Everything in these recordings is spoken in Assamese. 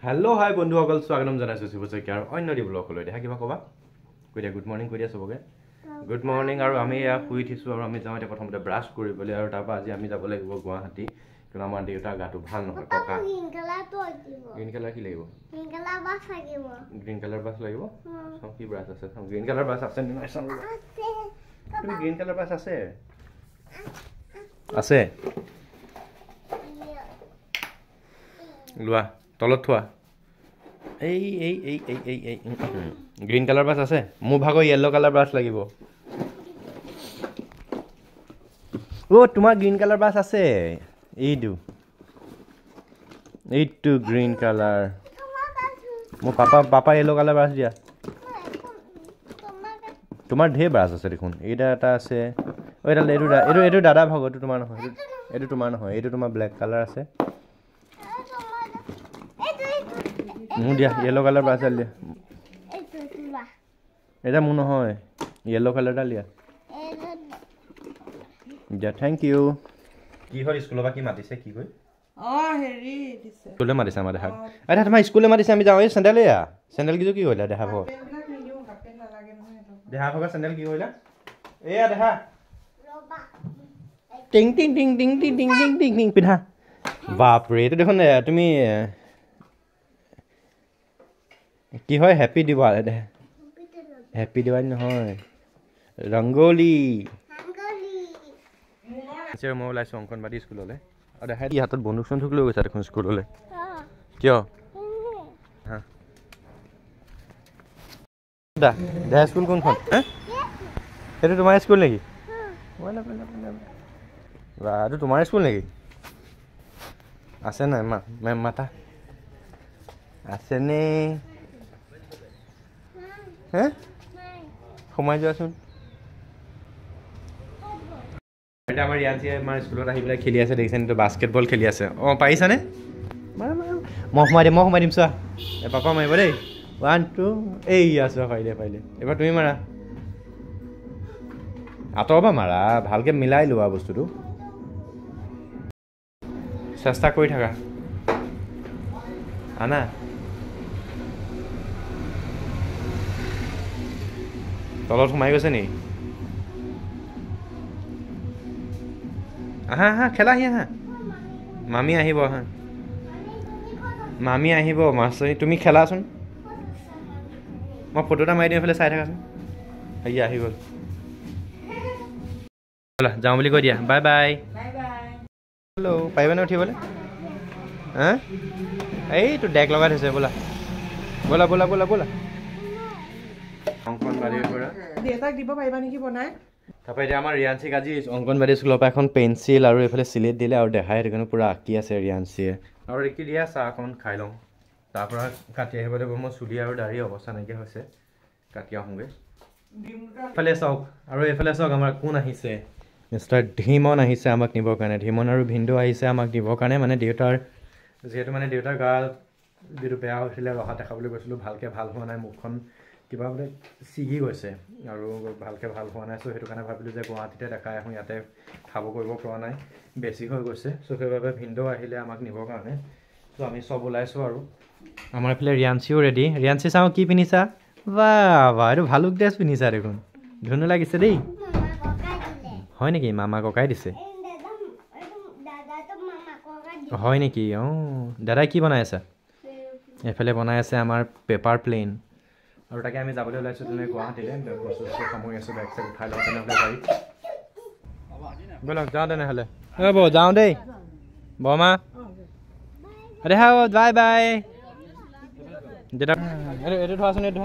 Hello, hi, বন্ধুসকল স্বাগতম জনাইছো শিৱশইকীয়া আৰু অন্য দি ব্লগলৈ দেখা কিবা কবা কৈ দিয়া গুড মৰ্নিং কৈ দিয়া সবকে গুড মৰ্নিং আৰু আমি ইয়া শুই থিছো আৰু আমি যাওঁতে প্ৰথমতে ব্ৰাছ কৰিবলৈ আৰু তাৰপা আজি আমি যাব লাগিব গুৱাহাটী কাৰণ আমাৰ দেউতা গাটো ভাল নহয় ককা গ্ৰীণ কালাৰ কি লাগিব গ্ৰীণ কালাৰ বাছ লাগিব সব কি ব্ৰাছ আছে গ্ৰীণ কালাৰ বাছ আছে নে নাই চাম তুমি গ্ৰীণ কালাৰ বাছ আছে আছে লোৱা তলত থোৱা এই গ্ৰীণ কালাৰ বাছ আছে মোৰ ভাগৰ য়েল্লো কালাৰ বাছ লাগিব ও তোমাৰ গ্ৰীণ কালাৰ বাছ আছে এইটো গ্ৰীণ কালাৰ মোৰ পাপা য়েল্লো কালাৰ বাছ দিয়া তোমাৰ ঢেৰ বাছ আছে দেখোন এইটা এটা আছে এইটো দাদা ভাগৰ এইটো তোমাৰ নহয় এইটো তোমাৰ নহয় এইটো তোমাৰ ব্লেক কালাৰ আছে মোৰ দিয়া য়েল্লো কালাৰ বাছ দিয়া এটা মোৰ নহয় য়েল্লো কালাৰটা দিয়া দিয়া থেংক ইউ কি হ'ল স্কুলৰ পৰা কি মাতিছে কি কৈ হেৰি দিছে স্কুলে মাতিছে আমাৰ দেখাক আচ্ছা তোমাৰ স্কুলে মাতিছে আমি যাওঁ এই চেণ্ডেল এয়া চেণ্ডেল কিছু কি কৰিলা দেখা ভাগ দেহা ভাগৰ চেণ্ডেল কি কৰিলা এয়া দেখা টিং টিং টিং টিং টিং টিং টিং টিং টিং পিন্ধা বাপৰে এইটো দেখোন তুমি কি হয় হেপী দিৱালী দে হেপী দিৱালী নহয় ৰংগোলী মই ওলাইছোঁ অংকনবাদী স্কুললৈ আৰু দেখাই দি হাতত বন্দুক চন্দুক লৈ গৈছা দেখোন স্কুললৈ কিয় দেহা স্কুল কোনখন সেইটো তোমাৰ স্কুল নেকি বা এইটো তোমাৰ স্কুল নেকি আছে নাই মেম মাতা আছেনে হে সোমাই যোৱাচোন এতিয়া আমাৰ ৰিয়াঞ্চিয়ে আমাৰ স্কুলত আহি পেলাই খেলি আছে দেখিছেনে তো বাস্কেটবল খেলি আছে অঁ পাৰিছানে মই সোমাই দিম চোৱা পাপা মাৰিব দেই 1 2 এই আছো পাৰিলে এবাৰ তুমি মাৰা আঁতৰৰ পৰা মাৰা ভালকৈ মিলাই লোৱা বস্তুটো চেষ্টা কৰি থাকা আনা তলত সোমাই গৈছে নি আহা খেলা আহা মামী আহিব মাষ্টৰী তুমি খেলাচোন মই ফটো এটা মাৰি দিম এইফালে চাই থাকাচোন সেয়া আহি গ'ল ব'লা যাওঁ বুলি কৈ দিয়া বাই বাই হেল্ল' পাৰিবানে উঠিবলৈ হা এইটো ডেক লগাই থৈছে ব'লা অংকনবাদীৰ পৰা দেউতাক দিব পাৰিবা নেকি বনাই তাৰপৰা এতিয়া আমাৰ ৰিয়াঞ্চিক আজি অংকনবাদী স্কুলৰ পৰা এখন পেঞ্চিল আৰু এইফালে চিলেট দিলে আৰু দেখাই সেইটো কাৰণে পূৰা আঁকি আছে ৰিয়াঞ্চিয়ে আৰু ৰিকি দিয়া চাহ অকণ খাই লওঁ তাৰপৰা কাটি আহিব লাগিব মোৰ চুলি আৰু দাঢ়ি অৱস্থা নাইকিয়া হৈছে কাটি আহোঁগৈ এইফালে চাওক আৰু এইফালে চাওক আমাৰ কোন আহিছে মিষ্টাৰ ধীমন আহিছে আমাক নিবৰ কাৰণে ধীমন আৰু ভিন্দু আহিছে আমাক নিবৰ কাৰণে মানে দেউতাৰ যিহেতু মানে দেউতাৰ গা যিটো বেয়া হৈছিলে ৰহা দেখাবলৈ গৈছিলোঁ ভালকৈ ভাল হোৱা নাই মুখখন কিবা বোলে ছিগি গৈছে আৰু ভালকৈ ভাল হোৱা নাই চ' সেইটো কাৰণে ভাবিলোঁ যে গুৱাহাটীতে দেখাই আহোঁ ইয়াতে খাব কৰিব পৰা নাই বেছি হৈ গৈছে চ' সেইবাবে ভিন্দু আহিলে আমাক নিবৰ কাৰণে চ' আমি চব ওলাইছোঁ আৰু আমাৰ এইফালে ৰিয়াঞ্চিও ৰেডি ৰিয়াঞ্চি চাওঁ কি পিন্ধিছা বাহ এইটো ভালুক ড্ৰেছ পিন্ধিছা দেখোন ধুনু লাগিছে দেই হয় নেকি মামা ককাই দিছে হয় নেকি অঁ দাদাই কি বনাই আছে এইফালে বনাই আছে আমাৰ পেপাৰ প্লেন আৰু তাকে আমি যাবলৈ ওলাইছোঁ তেনে গুৱাহাটীলৈ বস্তু সামৰি আছোঁ বেগ চেগ উঠাই লওঁ তেনেহ'লে গাড়ী ব'লক যাওঁ তেনেহ'লে হ'ব যাওঁ দেই বৰমা দেহা বাই বাই দেউতা এইটো ধৰাচোন এইটো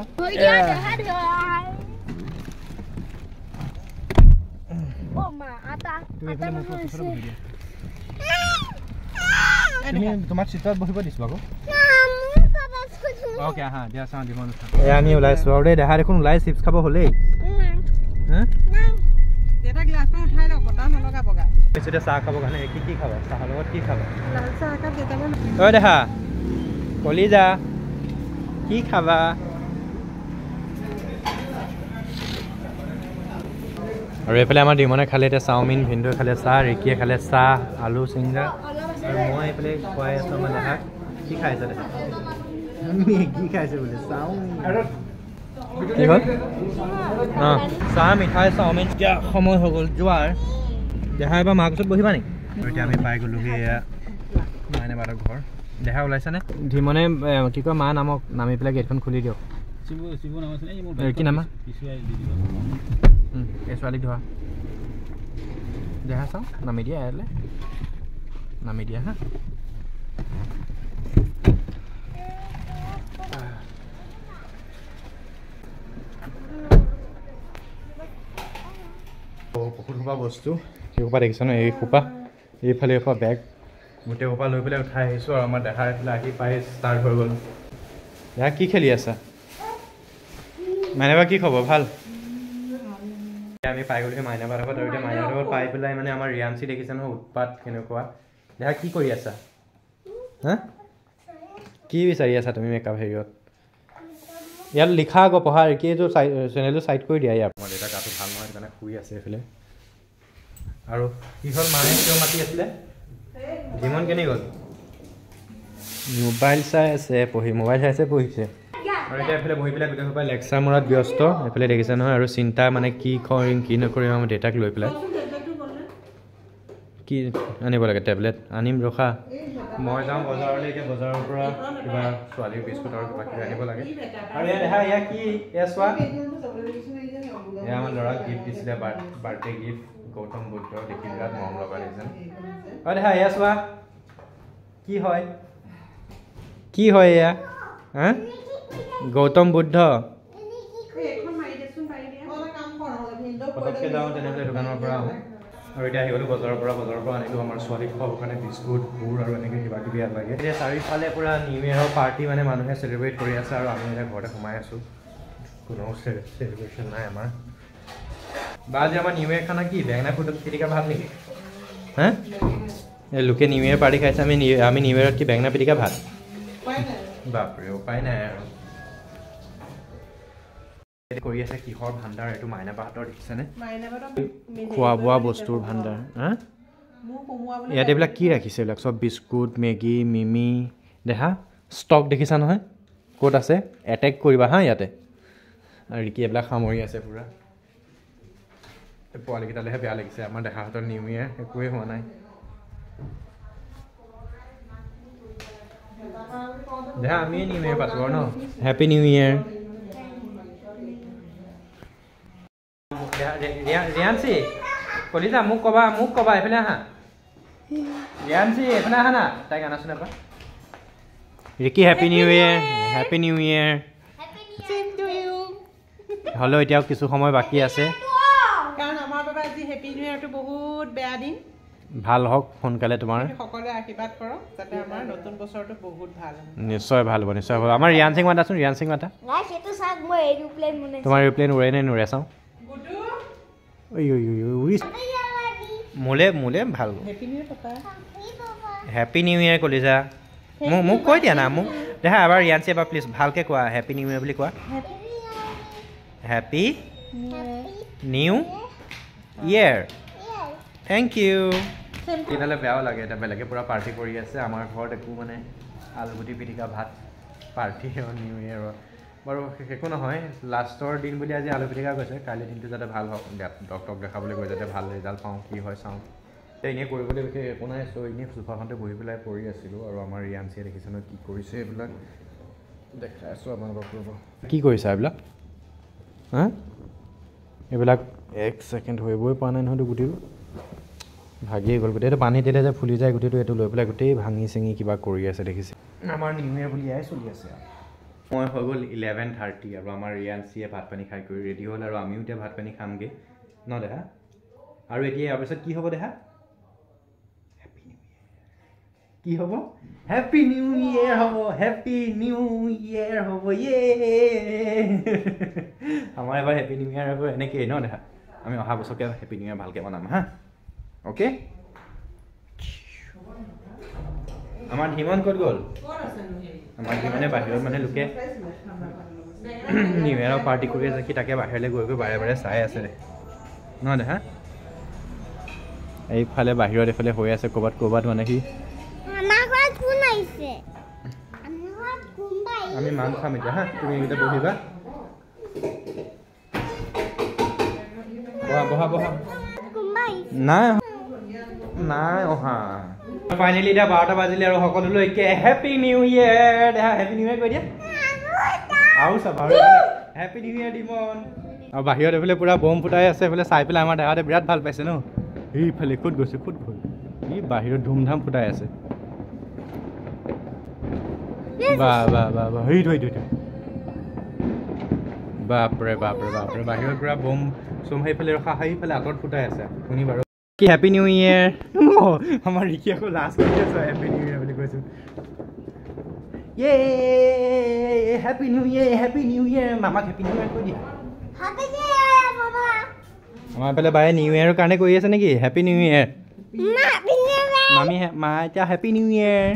তোমাৰ চিটত বহিব দিছোঁ আকৌ অ'কে আহা দিয়া চাওঁ দিব এয়া আমি ওলাইছোঁ আৰু দেই দেহা দেখোন ওলাই চিপছ খাব হ'লেই এতিয়া চাহ খাব কাৰণে কি খাবা চাহৰ লগত কি খাবা ঐ দেহা কলিজা কি খাবা আৰু এইফালে আমাৰ ডিমনে খালে এতিয়া চাওমিন ভিন্দুৱে খালে চাহ ৰিকিয়ে খালে চাহ আলু চিংৰা আৰু মই এইফালে খুৱাই আছোঁ আমাৰ দেহাক কি খাইছে দেখা মেগী খাইছে বোলে চাওমিন কি হ'ল অঁ চাহ মিঠাই চাওমিন এতিয়া সময় হৈ গ'ল যোৱাৰ দেহা এবাৰ মাৰ ওচৰত বহিবা নেকি এতিয়া আমি পাই গ'লোগৈ এয়া মাইনা বাহঁতৰ ঘৰ দেহা ওলাইছেনে ধীমনে কি কয় মা নামক নামি পেলাই গেটখন খুলি দিয়ক কি নামা এই ছোৱালীক ধৰা দেহা চাওঁ নামি দিয়া ইয়ালৈ নামি দিয়া হা বহুত সোপা বস্তু সেই সোপা দেখিছ ন এই সোপা এইফালে সোপা বেগ গোটেই সোপা লৈ পেলাই উঠাই আহিছোঁ আৰু আমাৰ দেখাই পেলাই আহি পাই ষ্টাৰ্ট হৈ গ'ল দেহা কি খেলি আছা মাইনাবা কি খবৰ ভাল আমি পাই গ'লো মাইনাবাৰ লগত আৰু এতিয়া মাইনাৰ লগত পাই পেলাই মানে আমাৰ ৰিয়াঞ্চি দেখিছে নহয় উৎপাত কেনেকুৱা দেহা কি কৰি আছা হা কি বিচাৰি আছা তুমি মেকআপ হেৰিয়ত ইয়াত লিখা আকৌ পঢ়া কি এইটো চেনেলটো ছাইড কৰি দিয়া ইয়াত আমাৰ দেউতা গাটো ভাল নহয় সেইকাৰণে শুই আছে এইফালে আৰু কি হ'ল মায়ে কিয় মাতি আছিলে জীৱন কেনে গ'ল মোবাইল চাই আছে মোবাইল চাই আছে পঢ়িছে আৰু এতিয়া এইফালে বহি পেলাই গোটেই সোপা লেকচাৰ মৰাত ব্যস্ত এইফালে দেখিছে নহয় আৰু চিন্তা মানে কি কৰিম কি নকৰিম আমাৰ দেউতাক লৈ পেলাই কি আনিব লাগে টেবলেট আনিম ৰখা মই যাওঁ বজাৰলৈ এতিয়া বজাৰৰ পৰা কিবা ছোৱালীৰ বিস্কুট আৰু কিবা কিবি আনিব লাগে আৰু এয়া দেখা এয়া কি এয়া চোৱা এয়া আমাৰ ল'ৰাক গিফ্ট দিছিলে বাৰ্থডে গিফ্ট গৌতম বুদ্ধ দেখি বিৰাট মৰম লগা দেখিছেন আৰু দেখা এয়া চোৱা কি হয় এয়া হা গৌতম বুদ্ধ পটককৈ যাওঁ তেনেহ'লে দোকানৰ পৰা আহোঁ আৰু এতিয়া আহি গ'লোঁ বজাৰৰ পৰা আনিলোঁ আমাৰ ছোৱালীক খোৱাৰ কাৰণে বিস্কুট গুড় আৰু এনেকৈ কিবা কিবি লাগে এতিয়া চাৰিওফালে পূৰা নিউ ইয়েৰৰ পাৰ্টি মানে মানুহে চেলিব্ৰেট কৰি আছে আৰু আমি এতিয়া ঘৰতে সোমাই আছোঁ কোনো চেলিব্ৰেশ্যন নাই আমাৰ বা আজি আমাৰ নিউ ইয়েৰ খানা কি বেঙেনা পিটিকা ভাত নেকি হা এই লোকে নিউ ইয়েৰ পাৰ্টি খাইছে আমি নিউ ইয়েৰত কি বেঙেনা পিটিকা ভাত বাপৰে উপায় নাই আৰু কৰি আছে কিহৰ ভাণ্ডাৰ এইটো মাইনা বাহঁতৰ দেখিছেনে খোৱা বোৱা বস্তুৰ ভাণ্ডাৰ হা ইয়াত এইবিলাক কি ৰাখিছে এইবিলাক চব বিস্কুট মেগী মিমি দেখা ষ্টক দেখিছা নহয় ক'ত আছে এটেক কৰিবা হা ইয়াতে আৰু কি এইবিলাক সামৰি আছে পূৰা পোৱালীকেইটালৈহে বেয়া লাগিছে আমাৰ দেখাহঁতৰ নিউ ইয়েৰ একোৱেই হোৱা নাই দেহা আমিয়ে নিউ ইয়েৰ পাতোঁ আৰু ন হেপী নিউ ইয়েৰ ৰিয়াঞ্চি কলিতা মোক ক'বা এইফালে আহা ৰিয়াঞ্চি এইফালে আহা না তাই গান আছো নাপা ৰিকি হেপী নিউ ইয়েৰ হ'লেও এতিয়াও কিছু সময় বাকী আছে কাৰণ আমাৰ বাবে আজি হেপী নিউ ইয়েৰটো বহুত বেয়া দিন ভাল হওক সোনকালে তোমাৰ সকলোৱে আশীৰ্বাদ কৰক যাতে আমাৰ নতুন বছৰটো বহুত ভাল হয় নিশ্চয় ভাল হ'ব নিশ্চয় ভাল আমাৰ ৰিয়াঞ্চিক মাতাচোন ৰিয়াঞ্চিক মাতা তোমাৰ এৰোপ্লেন উৰে নে নুৰে চাওঁ মোলে ভাল হেপী নিউ ইয়েৰ কলিজা মোক কৈ দিয়া না মোক দেখা এবাৰ ৰিয়াঞ্চি এবাৰ প্লিজ ভালকৈ কোৱা হেপী নিউ ইয়েৰ বুলি কোৱা happy new year thank you তেতিয়াহ'লে বেয়াও লাগে এতিয়া বেলেগে পূৰা পাৰ্টি কৰি আছে আমাৰ ঘৰত একো মানে আলুগুটি পিটিকা ভাত পাৰ্টি নিউ ইয়েৰৰ বাৰু একো নহয় লাষ্টৰ দিন বুলি আজি আলু পিটিকা কৈছে কাইলৈ দিনটো যাতে ভাল হওক ডক্টৰক দেখাবলৈ গৈ যাতে ভাল ৰিজাল্ট পাওঁ কি হয় চাওঁ এতিয়া এনেই কৰিবলৈ বিশেষ একো নাই চ' এনেই চোফাখনতে বহি পেলাই পৰি আছিলোঁ আৰু আমাৰ ৰিয়াঞ্চিয়ে দেখিছে নহয় কি কৰিছে এইবিলাক দেখাই আছোঁ আপোনালোকক ৰ'ব কি কৰিছা এইবিলাক হা এইবিলাক এক ছেকেণ্ড হৈবই পৰা নাই নহয়তো গুটিটো ভাগিয়ে গ'ল গোটেইটো পানী দিলে যে ফুলি যায় গোটেইটো এইটো লৈ পেলাই গোটেই ভাঙি চিঙি কিবা কৰি আছে দেখিছে আমাৰ নিউ ইয়েৰ বুলি এয়াই চলি আছে মই হৈ গ'ল 11:30 আৰু আমাৰ ৰিয়াঞ্চিয়ে ভাত পানী খাই কৰি ৰেডি হ'ল আৰু আমিও এতিয়া ভাত পানী খামগৈ ন দেহা আৰু এতিয়া ইয়াৰ পিছত কি হ'ব দেহা কি হ'ব হেপী নিউ ইয়েৰ হ'ব আমাৰ এবাৰ হেপী নিউ ইয়েৰ হ'ব এনেকৈয়ে ন দেহা আমি অহা বছৰকে হেপী নিউ ইয়েৰ ভালকৈ বনাম হা অ'কে আমাৰ ধীমন ক'ত গ'ল আমাৰ ধীমনে বাহিৰত মানে লোকে নিউ ইয়েৰৰ পাৰ্টি কৰি আছে কি তাকে বাহিৰলৈ গৈ বাৰে বাৰে চাই আছে নহয় দেহা এইফালে বাহিৰত এইফালে হৈ আছে ক'ৰবাত মানে সি আমি মান খাম এতিয়া হা তুমি এইকেইটা বহিবা বহা বহা নাই নাই অহা ফাইনেলি এতিয়া 12টা বাজিলে আৰু সকলোলৈ একে হেপী নিউ ইয়েৰ দেহা হেপী নিউ ইয়েৰ কৈ দিয়া আৰু চাবা আৰু হেপী নিউ ইয়েৰ ডিমন আৰু বাহিৰত এইফালে পুৰা বম ফুটাই আছে এইফালে চাই পেলাই আমাৰ দেহাতে বিৰাট ভাল পাইছে ন এইফালে ক'ত গৈছে ক'ত গ'ল ই বাহিৰত ধুমধাম ফুটাই আছে বাহ বাহ বাহ বাহ সেইটো বাপৰে বাপৰে বাপৰে বাহিৰৰ পৰা বম চম সেইফালে ৰখা সেইফালে আঁতৰত ফুটাই আছে শুনি বাৰু কি হেপী নিউ ইয়েৰ আমাৰ ৰিকি আকৌ লাষ্ট কৰি আছে হেপী নিউ ইয়েৰ বুলি কৈছোঁ ইয়ে হেপী নিউ ইয়েৰ মামাক হেপী নিউ ইয়েৰ কৈ দিয়া আমাৰ এইফালে বায়ে নিউ ইয়েৰৰ কাৰণে কৰি আছে নেকি হেপী নিউ ইয়েৰ মামী মা এতিয়া হেপী নিউ ইয়েৰ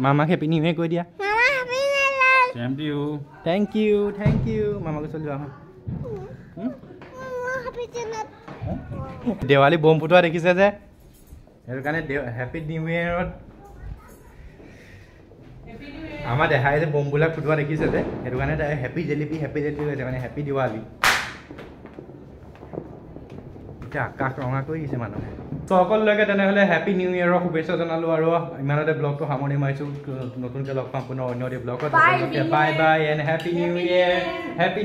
মামাক হেপী নিউ ইয়েৰ কৈ দিয়া থেংক ইউ মামাকে চলি যোৱা দেৱালী বম ফুটোৱা দেখিছে যে সেইটো কাৰণে হেপী নিউ ইয়েৰত আমাৰ দেহাই যে বমবিলাক ফুটোৱা দেখিছে যে সেইটো কাৰণে তাই হেপী জেলিপি হৈছে মানে হেপী দিৱালী এতিয়া আকাশ ৰঙা কৰি দিছে মানুহে সকলোলৈকে তেনেহ'লে হেপী নিউ ইয়েৰৰ শুভেচ্ছা জনালোঁ আৰু ইমানতে ব্লগটো সামৰণি মাৰিছোঁ নতুনকৈ লগ পাম পুনৰ অন্য এটি ব্লগত bye bye and happy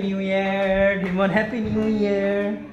new year ডিমন হেপী নিউ ইয়েৰ